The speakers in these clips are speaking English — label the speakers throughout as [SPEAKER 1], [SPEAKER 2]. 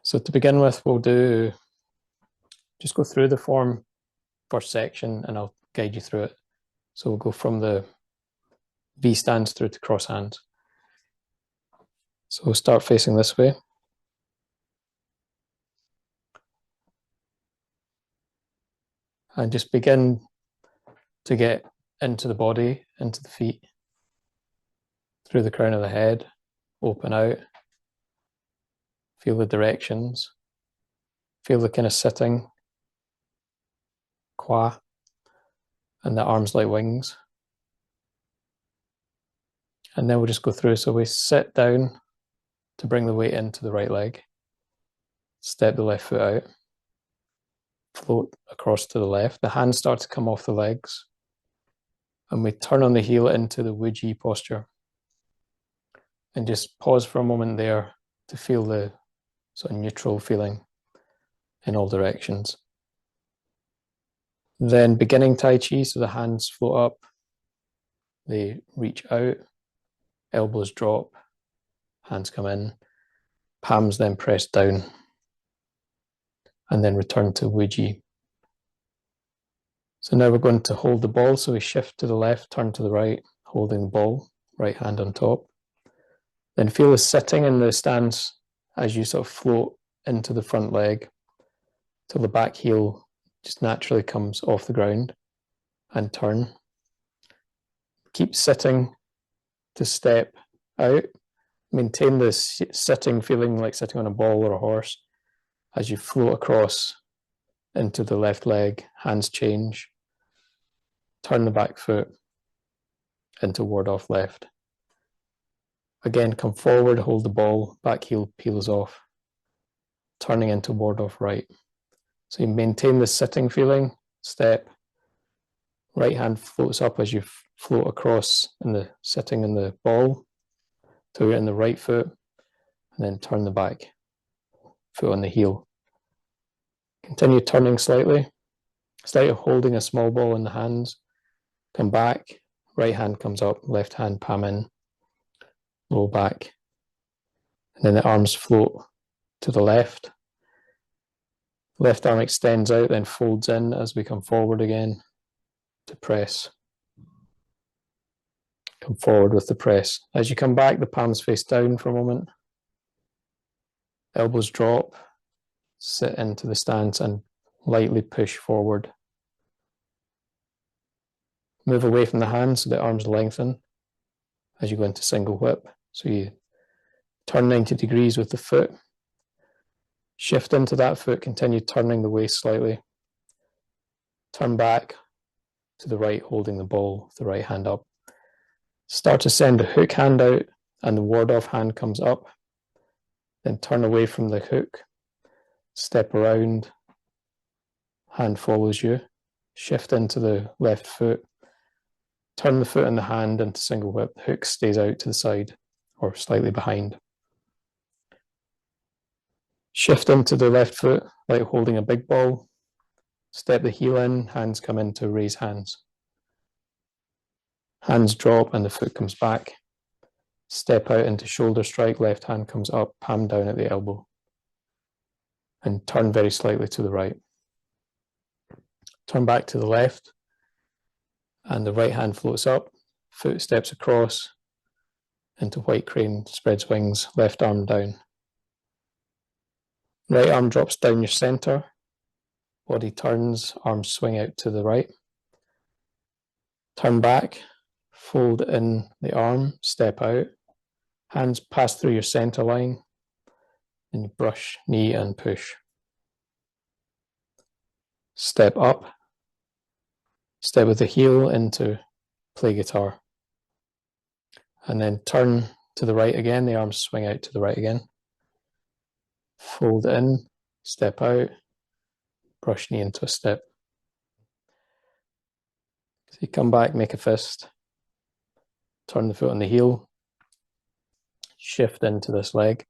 [SPEAKER 1] So to begin with, we'll just go through the form first section and I'll guide you through it. So we'll go from the V stance through to cross hands. So we'll start facing this way. And just begin to get into the body, into the feet, through the crown of the head, open out. Feel the directions. Feel the kind of sitting, qua, and the arms like wings. And then we'll just go through. So we sit down to bring the weight into the right leg. Step the left foot out. Float across to the left. The hands start to come off the legs. And we turn on the heel into the Wuji posture. And just pause for a moment there to feel the sort of neutral feeling in all directions. Then beginning Tai Chi, so the hands float up, they reach out, elbows drop, hands come in, palms then press down, and then return to Wuji. So now we're going to hold the ball, so we shift to the left, turn to the right, holding the ball, right hand on top. Then feel the sitting in the stance as you sort of float into the front leg till the back heel just naturally comes off the ground and turn. Keep sitting to step out. Maintain this sitting feeling like sitting on a ball or a horse as you float across into the left leg, hands change. Turn the back foot into ward off left. Again, come forward, hold the ball, back heel peels off, turning into ward off right. So you maintain the sitting feeling, step, right hand floats up as you float across in the sitting in the ball till you're in the right foot, and then turn the back foot on the heel. Continue turning slightly holding a small ball in the hands. Come back, right hand comes up, left hand palm in, roll back, and then the arms float to the left. Left arm extends out, then folds in as we come forward again to press. Come forward with the press. As you come back, the palms face down for a moment. Elbows drop, sit into the stance and lightly push forward. Move away from the hands so the arms lengthen as you go into single whip. So you turn 90 degrees with the foot. Shift into that foot, continue turning the waist slightly. Turn back to the right, holding the ball, the right hand up. Start to send the hook hand out and the ward off hand comes up. Then turn away from the hook, step around, hand follows you. Shift into the left foot. Turn the foot and the hand into single whip. The hook stays out to the side or slightly behind. Shift into the left foot like holding a big ball. Step the heel in, hands come into raise hands. Hands drop and the foot comes back. Step out into shoulder strike, left hand comes up, palm down at the elbow. And turn very slightly to the right. Turn back to the left. And the right hand floats up, foot steps across into white crane, spreads wings, left arm down. Right arm drops down your center, body turns, arms swing out to the right. Turn back, fold in the arm, step out, hands pass through your center line, and you brush, knee and push. Step up, step with the heel into play guitar. And then turn to the right again, the arms swing out to the right again. Fold in, step out, brush knee into a step. So you come back, make a fist, turn the foot on the heel, shift into this leg,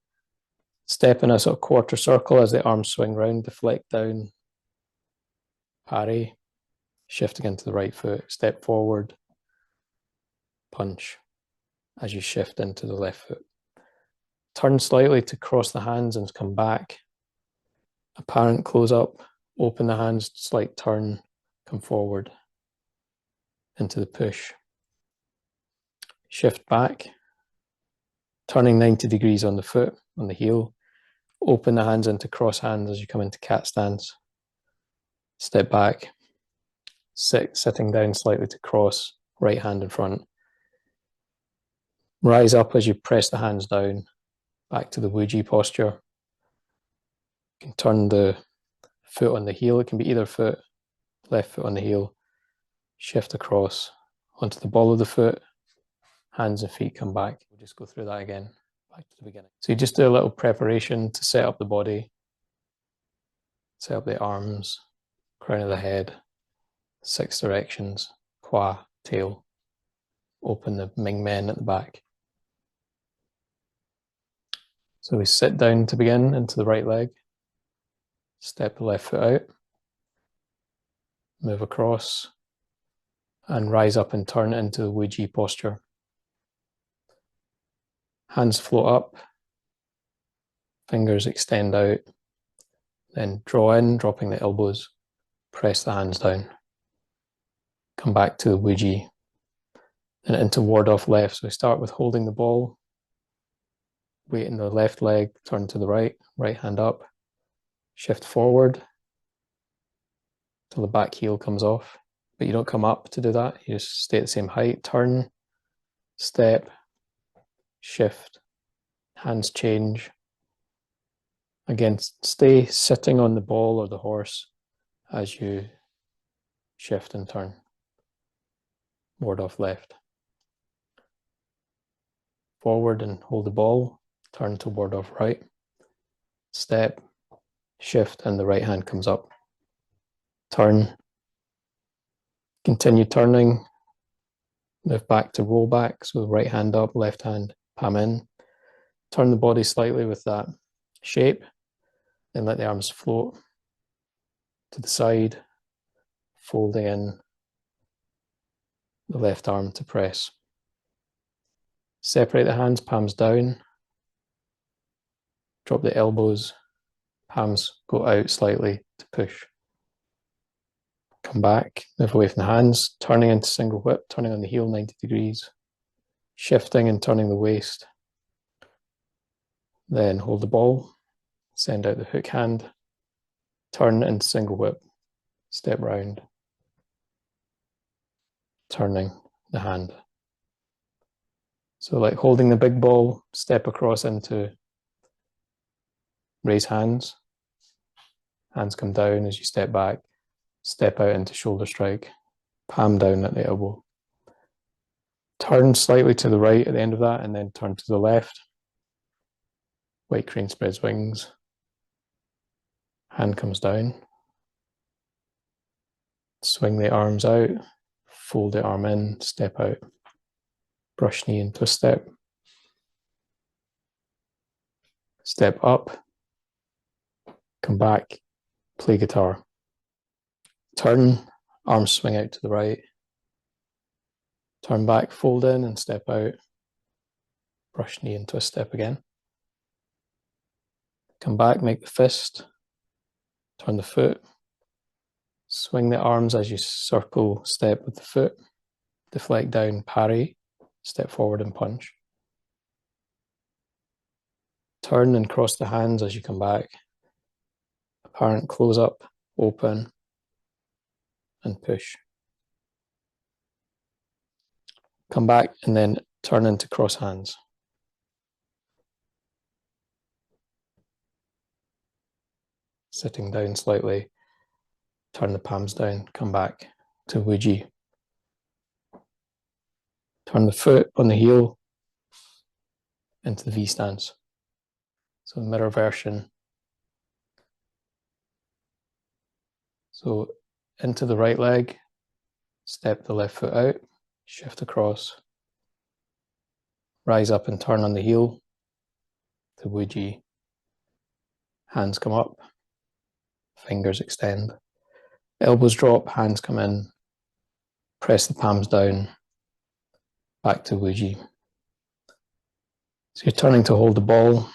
[SPEAKER 1] step in a sort of quarter circle as the arms swing round, deflect down, parry, shifting into the right foot, step forward, punch as you shift into the left foot. Turn slightly to cross the hands and come back, Apparent close up, open the hands, slight turn, come forward into the push. Shift back, turning 90 degrees on the foot, on the heel. Open the hands into cross hands as you come into cat stance. Step back, sitting down slightly to cross, right hand in front. Rise up as you press the hands down, back to the Wuji posture. You can turn the foot on the heel. It can be either foot, left foot on the heel. Shift across onto the ball of the foot. Hands and feet come back. We'll just go through that again, back to the beginning. So you just do a little preparation to set up the body, set up the arms, crown of the head, 6 directions, hua, tail. Open the Ming Men at the back. So we sit down to begin into the right leg, step the left foot out, move across, and rise up and turn into the Wuji posture. Hands float up, fingers extend out, then draw in, dropping the elbows, press the hands down. Come back to the Wuji, and into ward off left. So we start with holding the ball, weight in the left leg, turn to the right, right hand up, shift forward till the back heel comes off. But you don't come up to do that, you just stay at the same height, turn, step, shift, hands change. Again, stay sitting on the ball or the horse as you shift and turn. Ward off left. Forward and hold the ball, turn to ward off right. Step, shift, and the right hand comes up. Turn. Continue turning. Move back to roll back, so the right hand up, left hand palm in. Turn the body slightly with that shape, then let the arms float to the side, folding in the left arm to press. Separate the hands, palms down. Drop the elbows, palms go out slightly to push. Come back, move away from the hands, turning into single whip, turning on the heel 90 degrees, shifting and turning the waist. Then hold the ball, send out the hook hand, turn into single whip, step round, turning the hand. So like holding the big ball, step across into raise hands. Hands come down as you step back, step out into shoulder strike, palm down at the elbow. Turn slightly to the right at the end of that and then turn to the left. White crane spreads wings. Hand comes down. Swing the arms out, fold the arm in, step out. Brush knee into a step. Step up. Come back, play guitar. Turn, arms swing out to the right. Turn back, fold in and step out. Brush knee into a step again. Come back, make the fist. Turn the foot. Swing the arms as you circle step with the foot. Deflect down, parry. Step forward and punch. Turn and cross the hands as you come back. Apparent close up, open, and push. Come back and then turn into cross hands. Sitting down slightly, turn the palms down, come back to Wuji. Turn the foot on the heel into the V stance. So mirror version. So into the right leg, step the left foot out, shift across, rise up and turn on the heel to Wuji. Hands come up, fingers extend, elbows drop, hands come in, press the palms down, back to Wuji. So you're turning to hold the ball,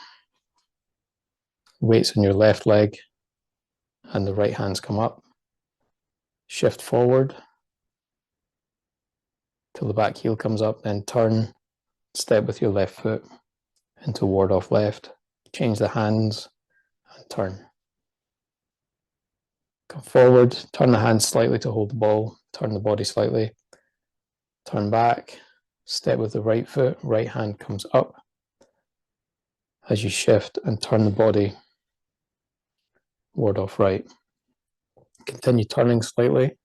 [SPEAKER 1] weights on your left leg, and the right hand's come up. Shift forward till the back heel comes up, then turn, step with your left foot into ward off left. Change the hands and turn. Come forward, turn the hands slightly to hold the ball, turn the body slightly, turn back, step with the right foot, right hand comes up as you shift and turn the body ward off right. Continue turning slightly,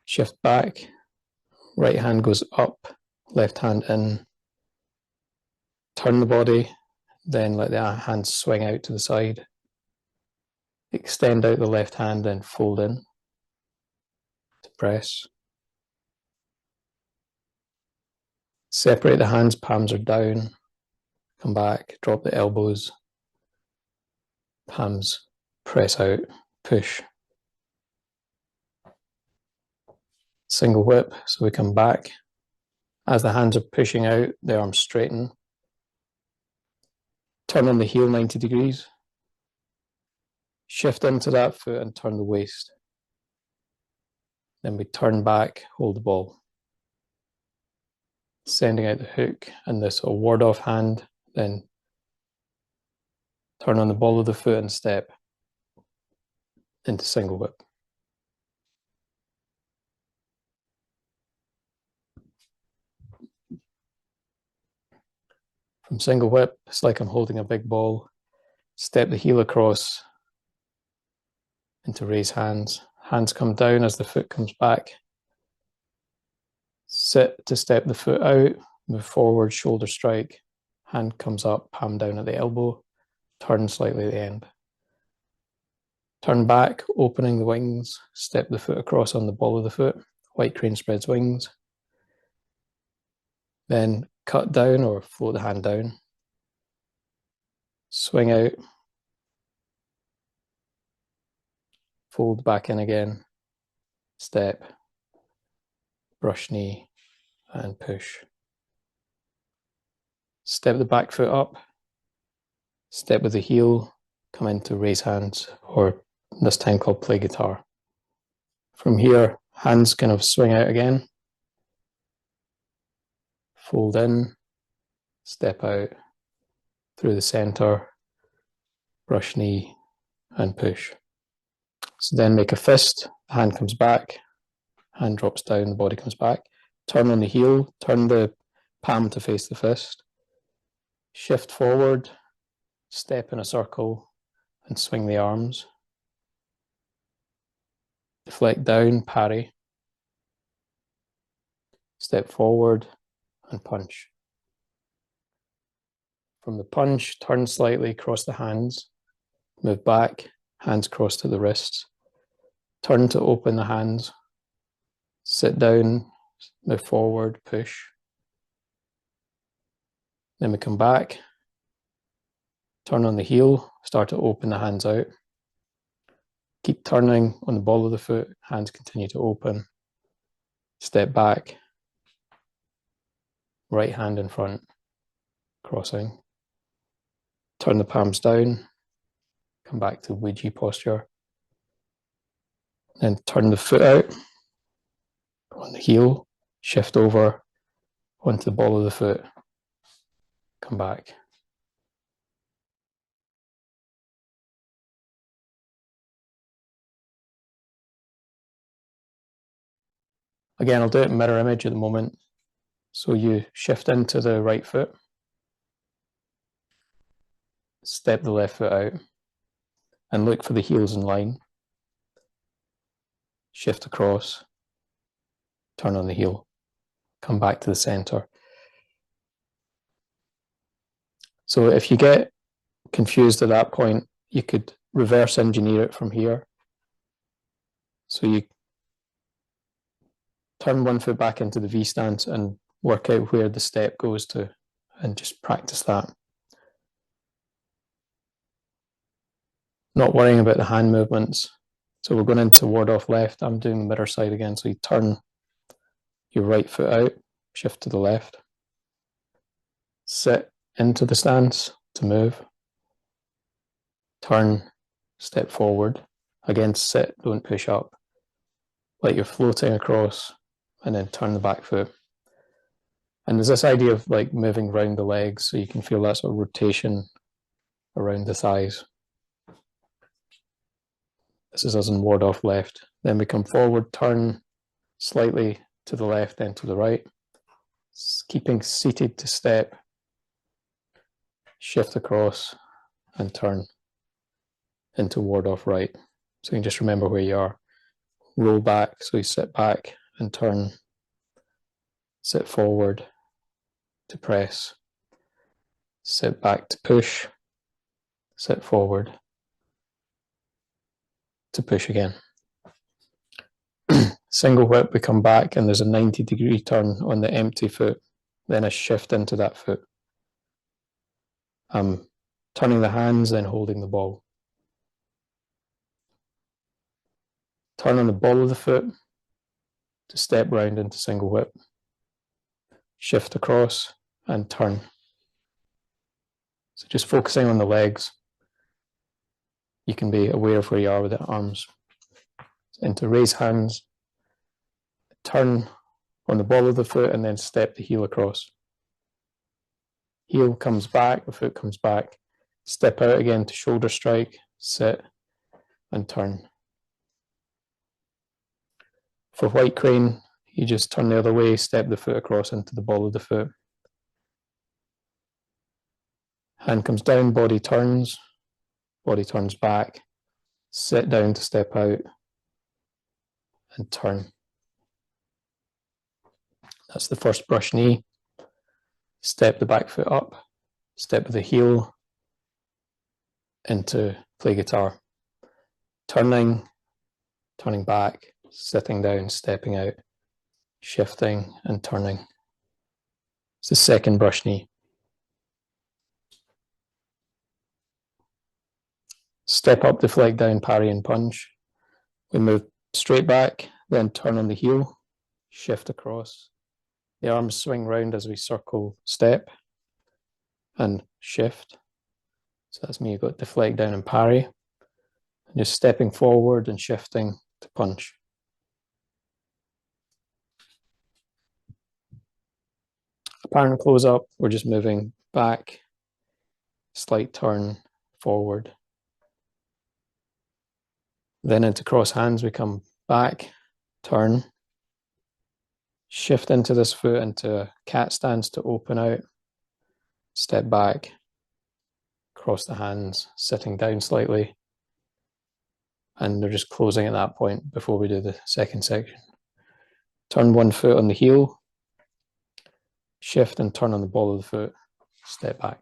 [SPEAKER 1] shift back, right hand goes up, left hand in, turn the body, then let the hands swing out to the side, extend out the left hand, then fold in to press. Separate the hands, palms are down, come back, drop the elbows, palms press out, push. Single whip, so we come back. As the hands are pushing out, the arms straighten. Turn on the heel 90 degrees. Shift into that foot and turn the waist. Then we turn back, hold the ball. Sending out the hook and this ward off hand, then turn on the ball of the foot and step into single whip. From single whip, it's like I'm holding a big ball. Step the heel across into raise hands. Hands come down as the foot comes back. Sit to step the foot out, move forward, shoulder strike. Hand comes up, palm down at the elbow. Turn slightly at the end. Turn back, opening the wings. Step the foot across on the ball of the foot. White crane spreads wings. Then cut down or float the hand down. Swing out. Fold back in again. Step. Brush knee and push. Step the back foot up. Step with the heel. Come into raise hands, or this time called play guitar. From here, hands kind of swing out again. Fold in. Step out through the center. Brush knee and push. So then make a fist. The hand comes back. Hand drops down, the body comes back. Turn on the heel, turn the palm to face the fist. Shift forward, step in a circle, and swing the arms. Deflect down, parry. Step forward and punch. From the punch, turn slightly, cross the hands. Move back, hands cross to the wrists. Turn to open the hands. Sit down, move forward, push. Then we come back, turn on the heel, start to open the hands out. Keep turning on the ball of the foot, hands continue to open. Step back, right hand in front, crossing. Turn the palms down, come back to Ouija posture. Then turn the foot out on the heel, shift over onto the ball of the foot, come back. Again, I'll do it in mirror image at the moment. So you shift into the right foot, step the left foot out, and look for the heels in line. Shift across, turn on the heel, come back to the center. So if you get confused at that point, you could reverse engineer it from here. So you turn one foot back into the V stance and work out where the step goes to, and just practice that. Not worrying about the hand movements. So we're going into ward off left. I'm doing the mirror side again. So you turn your right foot out, shift to the left, sit into the stance to move, turn, step forward. Again, sit, don't push up. Like you're floating across, and then turn the back foot. And there's this idea of like moving around the legs so you can feel that sort of rotation around the thighs. This is us in ward off left. Then we come forward, turn slightly to the left, then to the right. Keeping seated to step, shift across and turn into ward off right. So you can just remember where you are. Roll back, so you sit back and turn, sit forward to press, sit back to push, sit forward to push again. Single whip, we come back and there's a 90-degree turn on the empty foot, then a shift into that foot. Turning the hands, then holding the ball. Turn on the ball of the foot to step round into single whip. Shift across and turn. So just focusing on the legs. You can be aware of where you are with the arms. Into raise hands, turn on the ball of the foot and then step the heel across. Heel comes back, the foot comes back. Step out again to shoulder strike, sit and turn. For white crane, you just turn the other way, step the foot across into the ball of the foot. Hand comes down, body turns back, sit down to step out and turn. That's the first brush knee. Step the back foot up, step with the heel into play guitar. Turning back, sitting down, stepping out, shifting and turning. It's the second brush knee. Step up, deflect down, parry and punch. We move straight back, then turn on the heel, shift across. The arms swing round as we circle step and shift. So that's me, you've got deflect down and parry. And just stepping forward and shifting to punch. Apparent close up, we're just moving back, slight turn forward. Then into cross hands, we come back, turn, shift into this foot into a cat stance to open out, step back, cross the hands, sitting down slightly, and they're just closing at that point before we do the second section. Turn one foot on the heel, shift and turn on the ball of the foot, step back.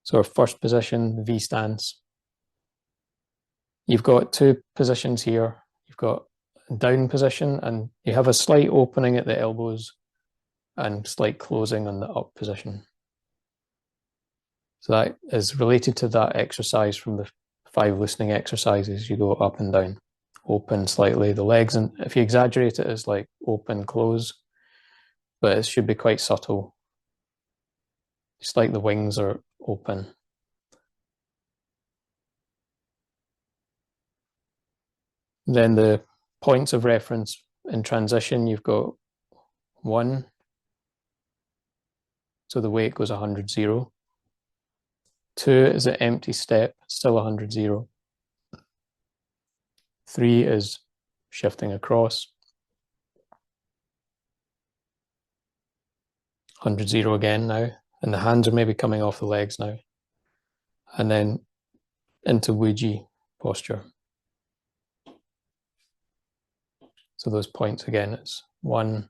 [SPEAKER 1] So our first position, the V stance. You've got two positions here. You've got a down position and you have a slight opening at the elbows and slight closing on the up position. So that is related to that exercise from the 5 listening exercises. You go up and down, open slightly the legs, and if you exaggerate it, it's like open, close, but it should be quite subtle. Just like the wings are open. Then the points of reference in transition, you've got 1. So the weight goes 100, 0. 2 is an empty step, still 100, 0. 3 is shifting across. 100, 0 again now. And the hands are maybe coming off the legs now. And then into Wuji posture. So those points again, it's 1,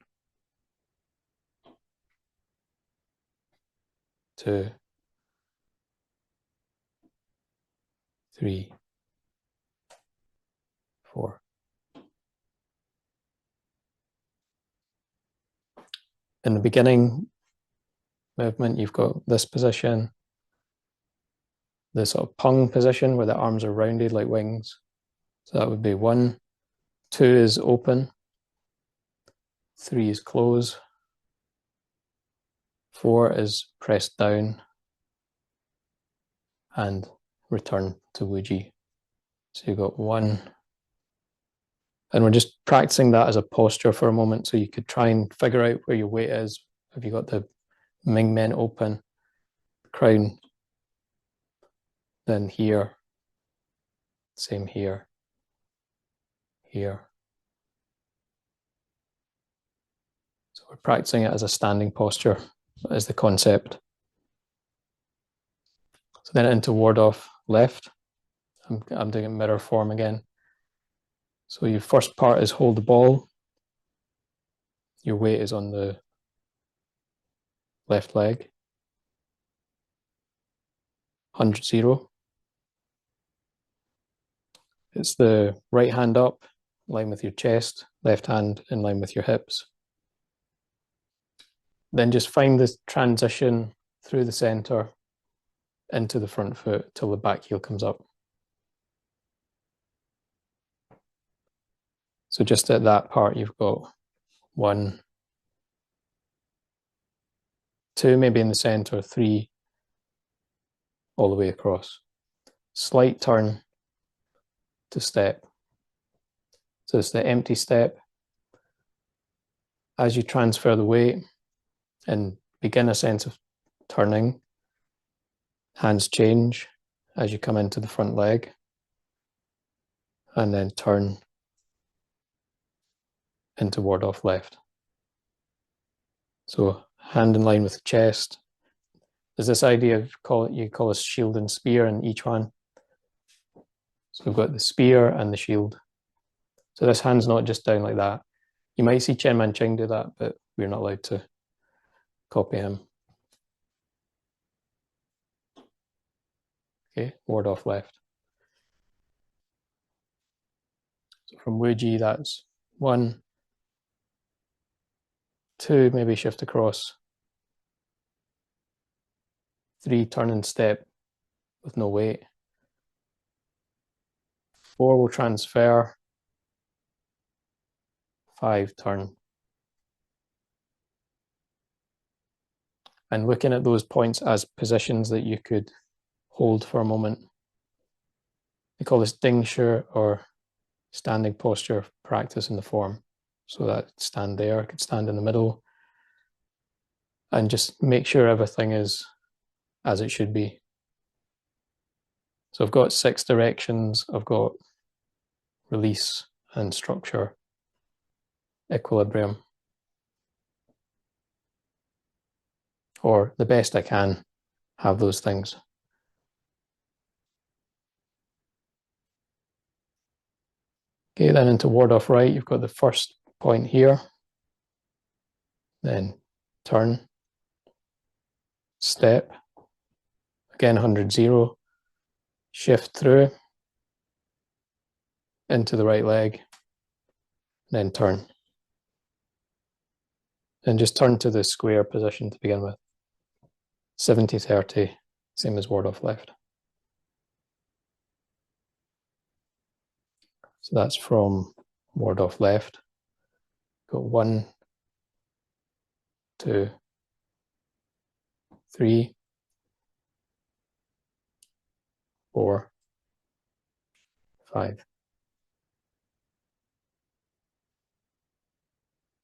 [SPEAKER 1] 2, 3, 4. In the beginning movement, you've got this position, the sort of pung position where the arms are rounded like wings. So that would be 1. 2 is open. 3 is close, 4 is press down, and return to Wuji. So you've got 1, and we're just practicing that as a posture for a moment, so you could try and figure out where your weight is. Have you got the Ming Men open, crown, then here, same here, here. So we're practicing it as a standing posture, as the concept. So then into ward off left. I'm doing it mirror form again. So your first part is hold the ball. Your weight is on the left leg. 100-0. It's the right hand up, in line with your chest, left hand in line with your hips. Then just find this transition through the center into the front foot till the back heel comes up. So just at that part, you've got 1, 2, maybe in the center, 3, all the way across. Slight turn to step. So it's the empty step. As you transfer the weight and begin a sense of turning, hands change as you come into the front leg, and then turn into ward off left. So hand in line with the chest. There's this idea of you call a shield and spear in each one. So we've got the spear and the shield. So this hand's not just down like that. You might see Cheng do that, but we're not allowed to copy him. Okay, ward off left. So from Wuji, that's 1, 2, maybe shift across. 3, turn and step with no weight. 4 will transfer. 5, turn. And looking at those points as positions that you could hold for a moment. They call this Ding Shi, or standing posture practice in the form. So that stand there, I could stand in the middle, and just make sure everything is as it should be. So I've got 6 directions. I've got release and structure, equilibrium, or the best I can have those things. Okay, then into ward off right, you've got the first point here, then turn, step, again 100-0, shift through into the right leg, then turn. And just turn to the square position to begin with. 70-30, same as ward off left. So that's from ward off left. Got 1, 2, 3, 4, 5.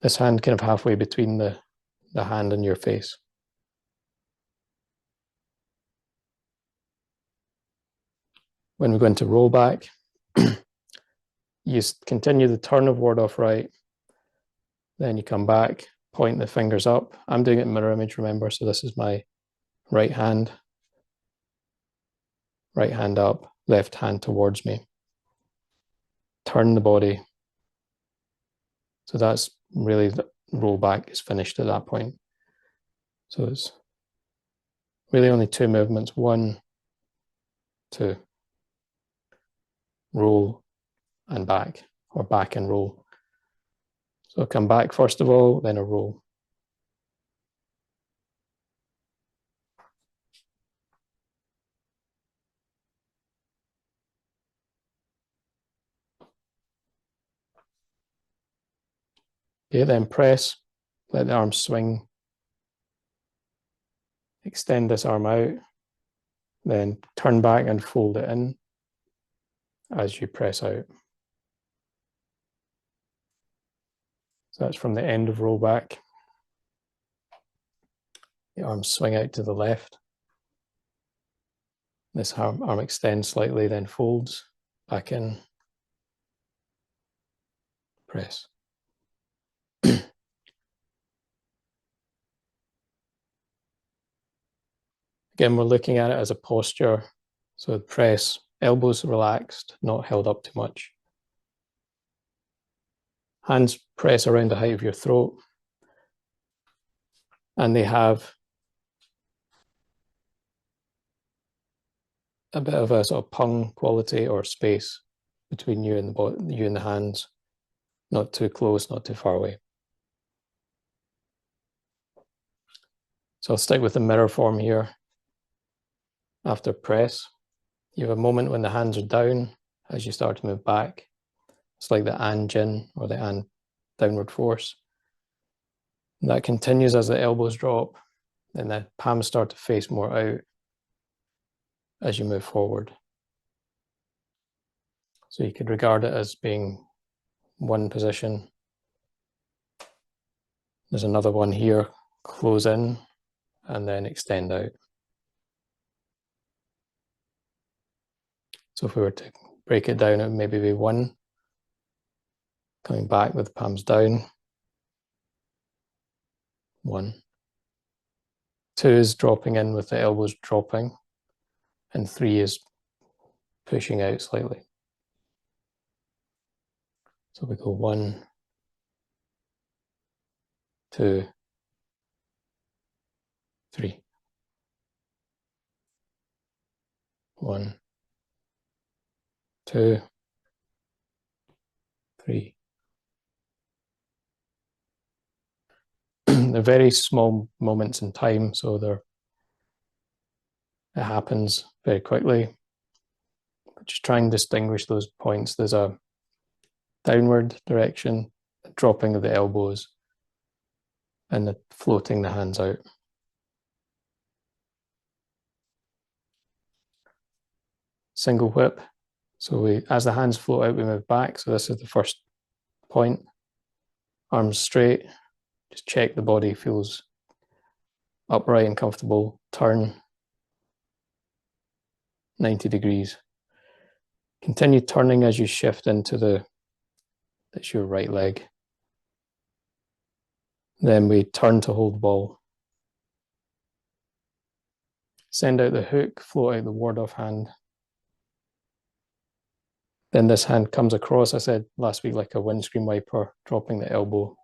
[SPEAKER 1] This hand kind of halfway between the hand and your face. When we go into roll back, you continue the turn of ward off right, then you come back, point the fingers up. I'm doing it in mirror image, remember, so this is my right hand up, left hand towards me. Turn the body. So that's really, the roll back is finished at that point. So it's really only 2 movements, 1, 2, roll and back, or back and roll. So come back first of all, then a roll. Okay, then press, let the arm swing, extend this arm out, then turn back and fold it in as you press out. So that's from the end of roll back. The arms swing out to the left. This arm extends slightly, then folds back in, press. Again, we're looking at it as a posture. So press, elbows relaxed, not held up too much. Hands press around the height of your throat. And they have a bit of a sort of pung quality or space between you and the hands. Not too close, not too far away. So I'll stick with the mirror form here. After press, you have a moment when the hands are down as you start to move back. It's like the an-jin or the an downward force. And that continues as the elbows drop, then the palms start to face more out as you move forward. So you could regard it as being one position. There's another one here, close in and then extend out. So if we were to break it down, it would maybe be one, coming back with the palms down, one. Two is dropping in with the elbows dropping, and three is pushing out slightly. So we go 1, 2, 3. 1, 2, 3. They're very small moments in time, so it happens very quickly. But just try and distinguish those points. There's a downward direction, a dropping of the elbows, and the floating the hands out. Single whip. So as the hands float out, we move back. So this is the first point. Arms straight. Just check the body feels upright and comfortable. Turn 90 degrees. Continue turning as you shift into that's your right leg. Then we turn to hold the ball. Send out the hook, float out the ward-off hand. Then this hand comes across, I said last week, like a windscreen wiper, dropping the elbow.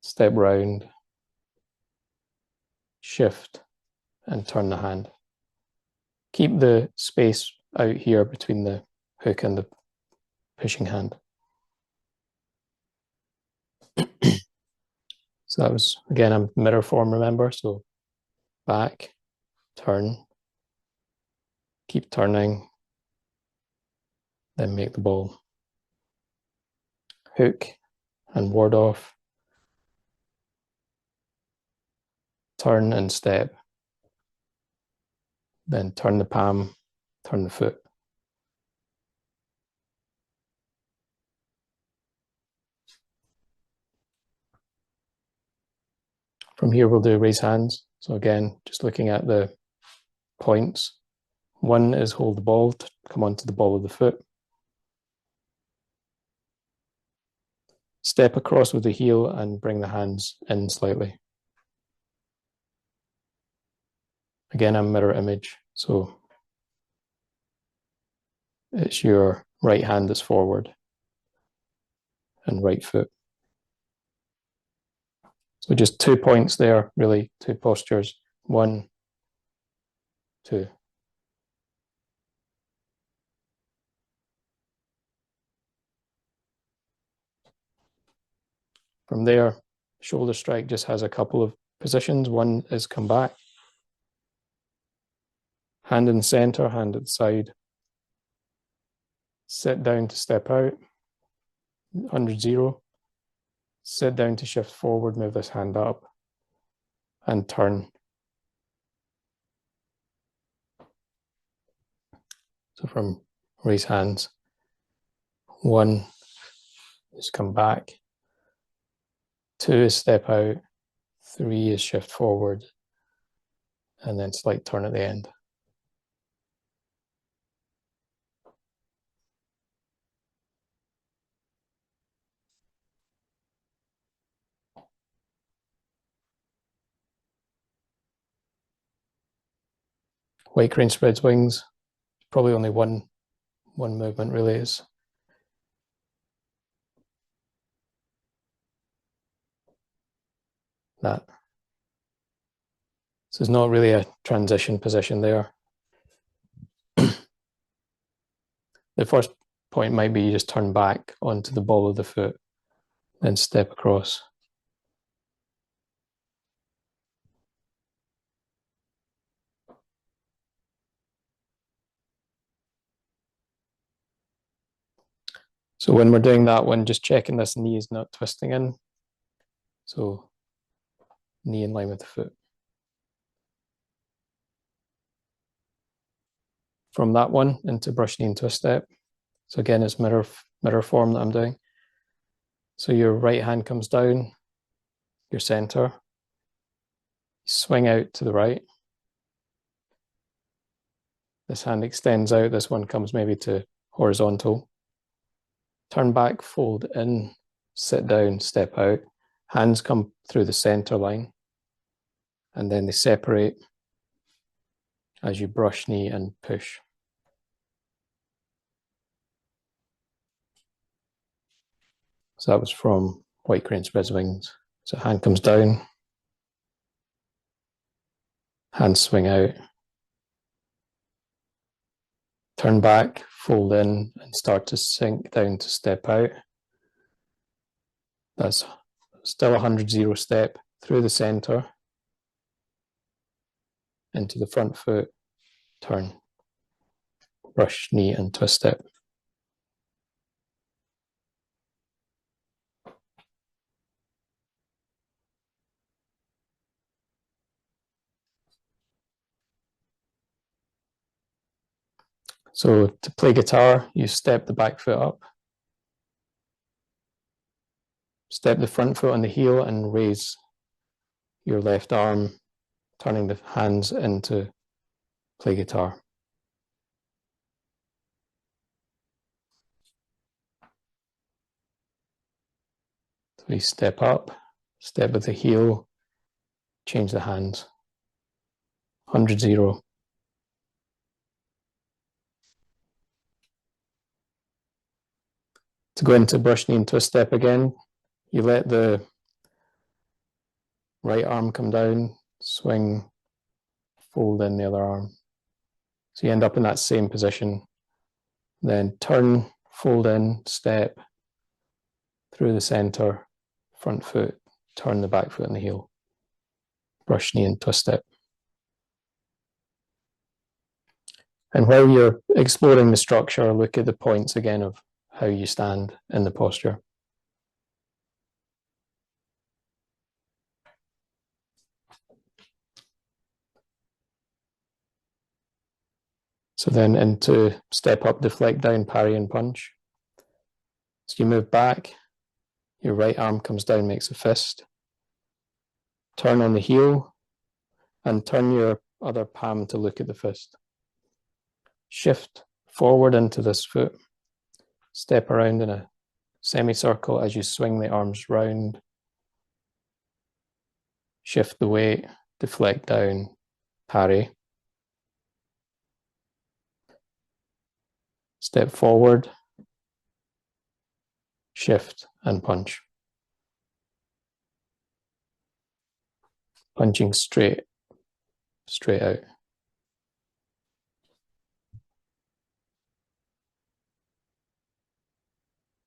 [SPEAKER 1] Step round, shift, and turn the hand. Keep the space out here between the hook and the pushing hand. So that was, again, a mirror form, remember? So back, turn, keep turning, then make the ball. Hook and ward off. Turn and step. Then turn the palm, turn the foot. From here, we'll do raise hands. So again, just looking at the points. 1 is hold the ball to come onto the ball of the foot. Step across with the heel and bring the hands in slightly. Again, a mirror image. So it's your right hand that's forward and right foot. So just 2 points there, really, 2 postures. 1, 2. From there, shoulder strike just has a couple of positions. 1 is come back. Hand in the center, hand at the side. Sit down to step out, 100-0. sit down to shift forward, move this hand up, and turn. So from raise hands, 1 is come back, 2 is step out, 3 is shift forward, and then slight turn at the end. White crane spreads wings, probably only one movement really is that. So there's not really a transition position there. The first point might be you just turn back onto the ball of the foot, then step across. So when we're doing that one, just checking this knee is not twisting in. So knee in line with the foot. From that one into brush knee into a step. So again, it's mirror form that I'm doing. So your right hand comes down, your center, swing out to the right. This hand extends out, this one comes maybe to horizontal. Turn back, fold in, sit down, step out. Hands come through the center line, and then they separate as you brush knee and push. So that was from white crane spreads wings. So hand comes down, hands swing out, turn back, fold in, and start to sink down to step out. That's still 100-0 step through the center, into the front foot, turn, brush knee and twist step. So to play guitar, you step the back foot up, step the front foot on the heel and raise your left arm, turning the hands into play guitar. So we step up, step with the heel, change the hands. 100-0. To go into brush knee and twist step again, you let the right arm come down, swing, fold in the other arm. So you end up in that same position. Then turn, fold in, step through the center, front foot, turn the back foot and the heel. Brush knee and twist step. And while you're exploring the structure, look at the points again of how you stand in the posture. So then into step up, deflect down, parry and punch. So you move back, your right arm comes down, makes a fist. Turn on the heel and turn your other palm to look at the fist. Shift forward into this foot. Step around in a semicircle as you swing the arms round. Shift the weight, deflect down, parry. Step forward, shift and punch. Punching straight out.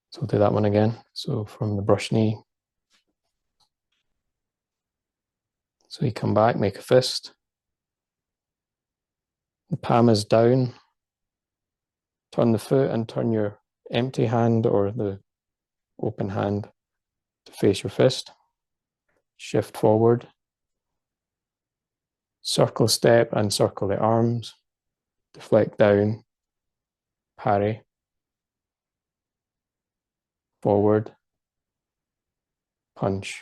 [SPEAKER 1] So we'll do that one again. So from the brush knee. So you come back, make a fist. The palm is down. Turn the foot and turn your empty hand or the open hand to face your fist, shift forward, circle step and circle the arms, deflect down, parry, forward, punch.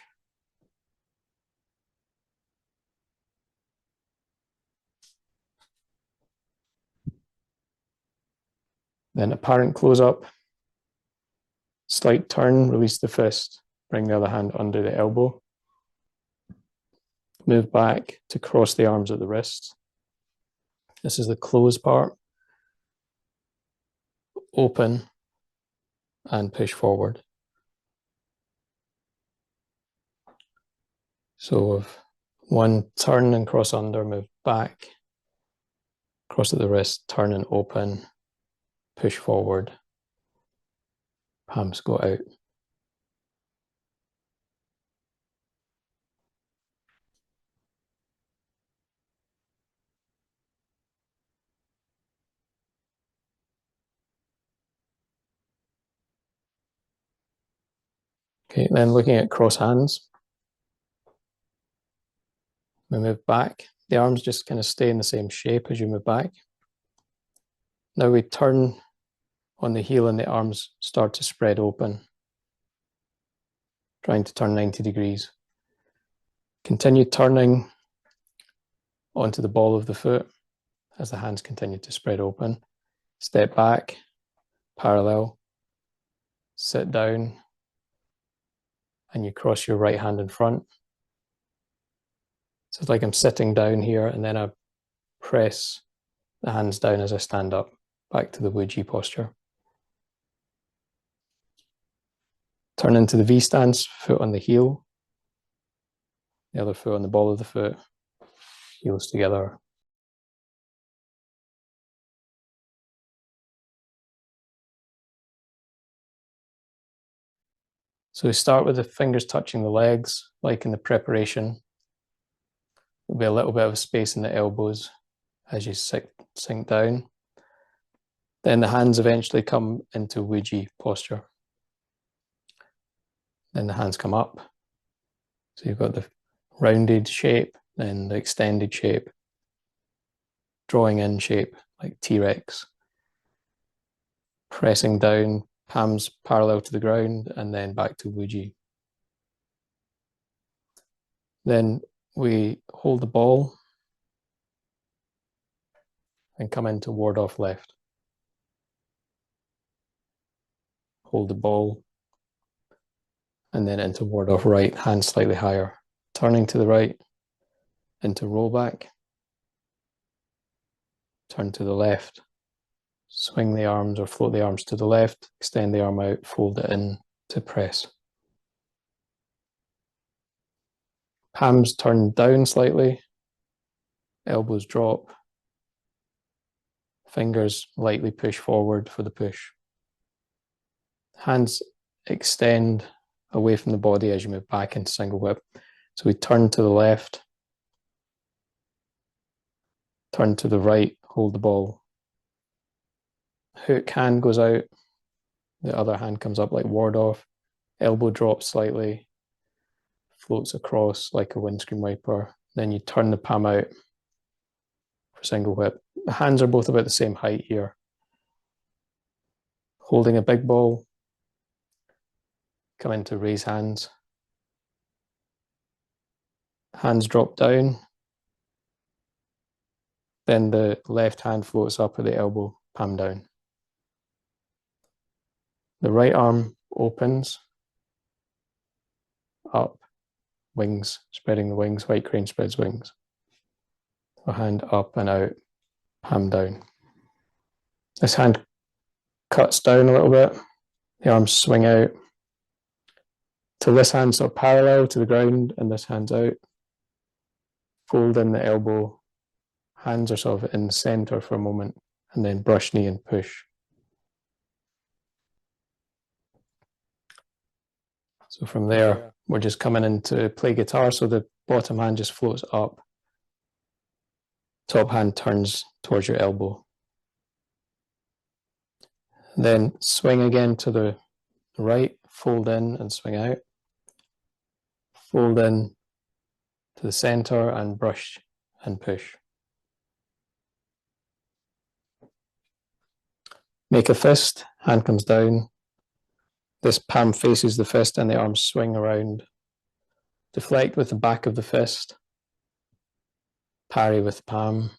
[SPEAKER 1] Then apparent close up, slight turn, release the fist, bring the other hand under the elbow, move back to cross the arms at the wrists. This is the close part. Open and push forward. So with one turn and cross under, move back, cross at the wrist, turn and open, push forward, palms go out. Okay, then looking at cross hands, we move back. The arms just kind of stay in the same shape as you move back. Now we turn on the heel and the arms start to spread open, trying to turn 90 degrees. Continue turning onto the ball of the foot as the hands continue to spread open. Step back, parallel, sit down, and you cross your right hand in front. So it's like I'm sitting down here and then I press the hands down as I stand up, back to the Wuji posture. Turn into the V stance, foot on the heel, the other foot on the ball of the foot, heels together. So we start with the fingers touching the legs, like in the preparation. There'll be a little bit of space in the elbows as you sink down. Then the hands eventually come into Wuji posture. Then the hands come up. So you've got the rounded shape, then the extended shape, drawing in shape, like T-Rex. Pressing down, palms parallel to the ground, and then back to Wuji. Then we hold the ball and come into ward off left. Hold the ball and then into ward off right, hand slightly higher. Turning to the right, into roll back. Turn to the left. Swing the arms or float the arms to the left, extend the arm out, fold it in to press. Palms turn down slightly, elbows drop, fingers lightly push forward for the push. Hands extend away from the body as you move back into single whip. So we turn to the left, turn to the right, hold the ball. Hook hand goes out, the other hand comes up like ward off, elbow drops slightly, floats across like a windscreen wiper. Then you turn the palm out for single whip. The hands are both about the same height here. Holding a big ball, come into raise hands. Hands drop down. Then the left hand floats up at the elbow, palm down. The right arm opens, up, wings, spreading the wings, white crane spreads wings. A hand up and out, palm down. This hand cuts down a little bit, the arms swing out. Till this hand's sort of parallel to the ground and this hand's out. Fold in the elbow, hands are sort of in the center for a moment, and then brush knee and push. So from there, we're just coming into play guitar, so the bottom hand just floats up. Top hand turns towards your elbow. Then swing again to the right, fold in and swing out. fold in to the center and brush and push. Make a fist, hand comes down. This palm faces the fist and the arms swing around. Deflect with the back of the fist. Parry with the palm.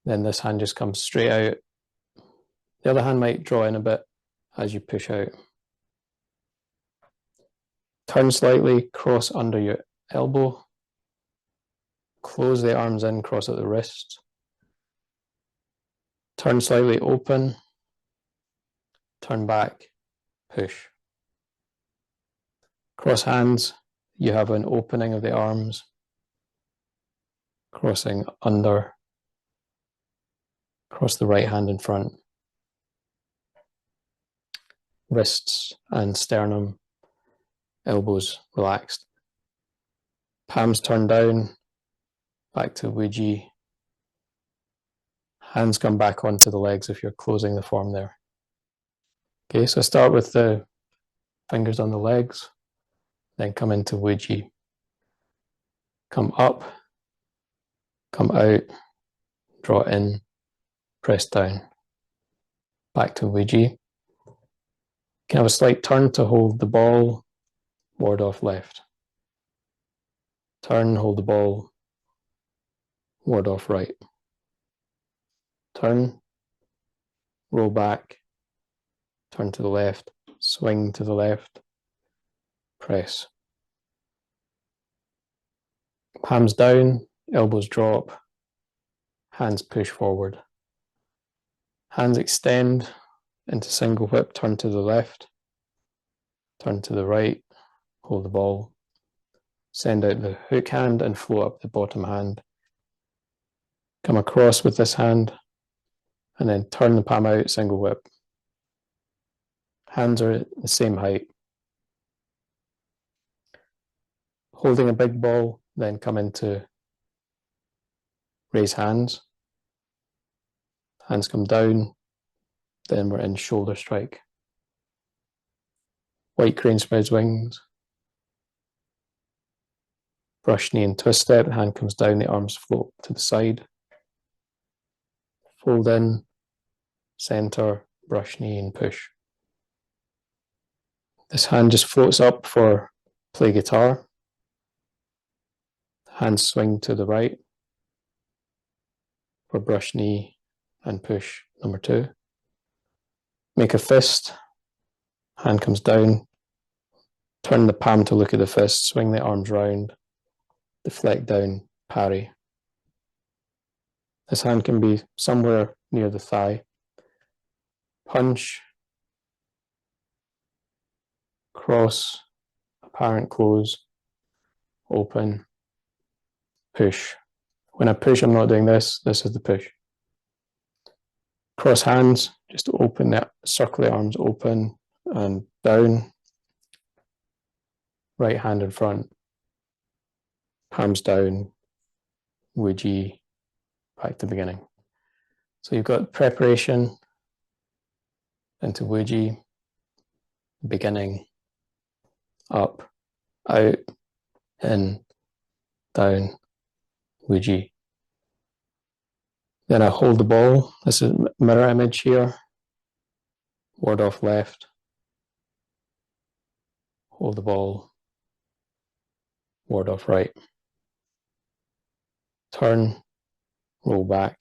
[SPEAKER 1] Then this hand just comes straight out. The other hand might draw in a bit as you push out. Turn slightly, cross under your elbow. Close the arms in, cross at the wrist. Turn slightly open. Turn back, push. Cross hands, you have an opening of the arms. Crossing under. Cross the right hand in front. Wrists and sternum, elbows relaxed. Palms turned down, back to Ouija. Hands come back onto the legs if you're closing the form there. Okay, so start with the fingers on the legs, then come into Ouija. Come up, come out, draw in, press down. Back to Ouija. You can have a slight turn to hold the ball, ward off left. Turn, hold the ball, ward off right. Turn, roll back, turn to the left, swing to the left, press. Palms down, elbows drop, hands push forward. Hands extend into single whip, turn to the left, turn to the right, hold the ball, send out the hook hand and float up the bottom hand. Come across with this hand and then turn the palm out, single whip. Hands are at the same height. Holding a big ball, then come into raise hands. Hands come down, then we're in shoulder strike. White crane spreads wings. Brush knee and twist step, hand comes down, the arms float to the side. Fold in, center, brush knee and push. This hand just floats up for play guitar. Hands swing to the right for brush knee and push number 2. Make a fist, hand comes down, turn the palm to look at the fist, swing the arms round, deflect down, parry. This hand can be somewhere near the thigh. Punch, cross, apparent close, open, push. When I push, I'm not doing this. This is the push. Cross hands, just open the circle the arms open and down. Right hand in front. Palms down. Ouija. Back to the beginning. So you've got preparation into Ouija. Beginning. Up. Out. In. Down. Ouija. Then I hold the ball. This is mirror image here. Ward off left. Hold the ball. Ward off right. Turn. Roll back.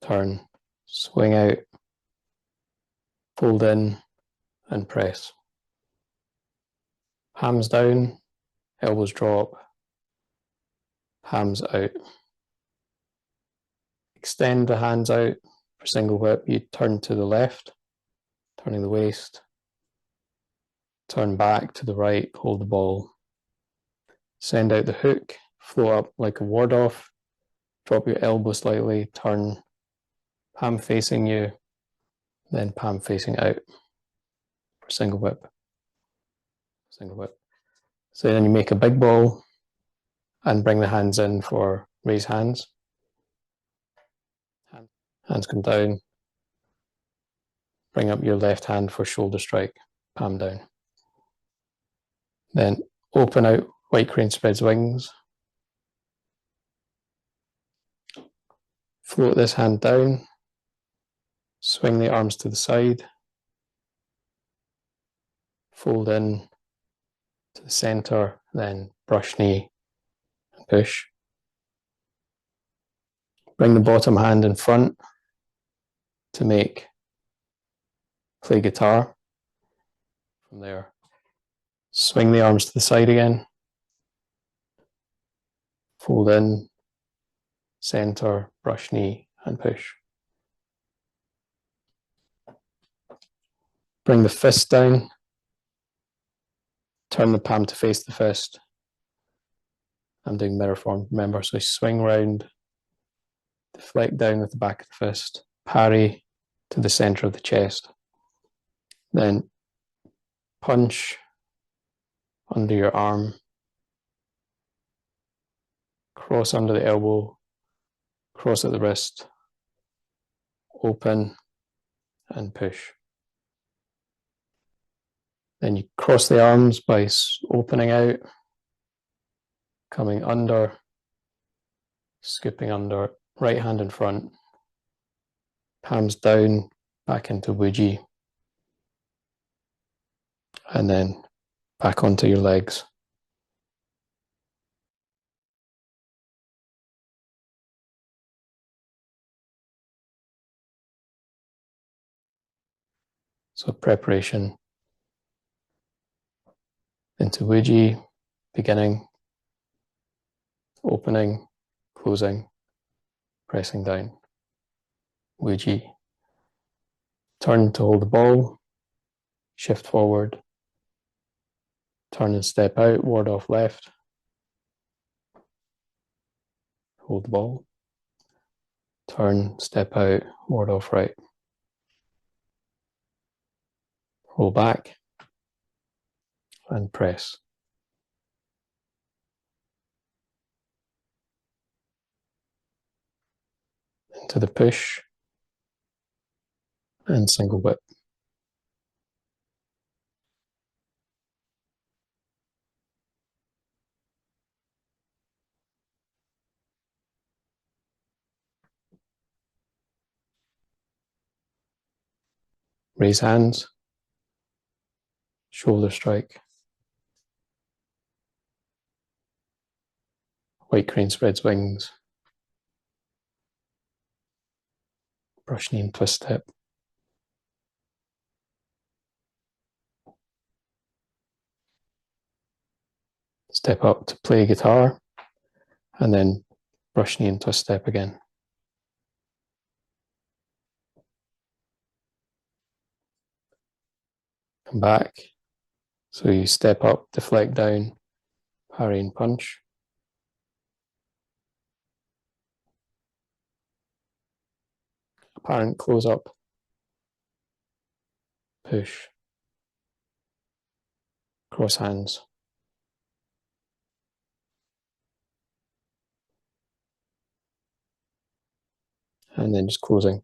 [SPEAKER 1] Turn. Swing out. Fold in and press. Palms down. Elbows drop. Palms out. Extend the hands out for single whip. You turn to the left, turning the waist. Turn back to the right, hold the ball. Send out the hook, float up like a ward off. Drop your elbow slightly, turn, palm facing you, then palm facing out for single whip. Single whip. So then you make a big ball and bring the hands in for raise hands. Hands come down. Bring up your left hand for shoulder strike, palm down. Then open out, white crane spreads wings. Float this hand down, swing the arms to the side, fold in to the center, then brush knee and push. Bring the bottom hand in front to make play guitar. From there, swing the arms to the side again, fold in, center, brush knee and push. Bring the fist down, turn the palm to face the fist. I'm doing mirror form, remember, so swing round, deflect down with the back of the fist, parry to the center of the chest. Then punch under your arm, cross under the elbow, cross at the wrist, open and push. Then you cross the arms by opening out, coming under, scooping under, right hand in front, palms down, back into Wuji, and then back onto your legs. So preparation into Wuji, beginning, opening, closing, pressing down. Wuji. Turn to hold the ball, shift forward, turn and step out, ward off left, hold the ball, turn, step out, ward off right. Roll back and press. Into the push and single whip. Raise hands, shoulder strike. White crane spreads wings. Brush knee and twist step. Step up to play guitar, and then brush knee and twist step again. Come back. So you step up, deflect down, parry and punch. Apparent close up, push, cross hands. And then just closing.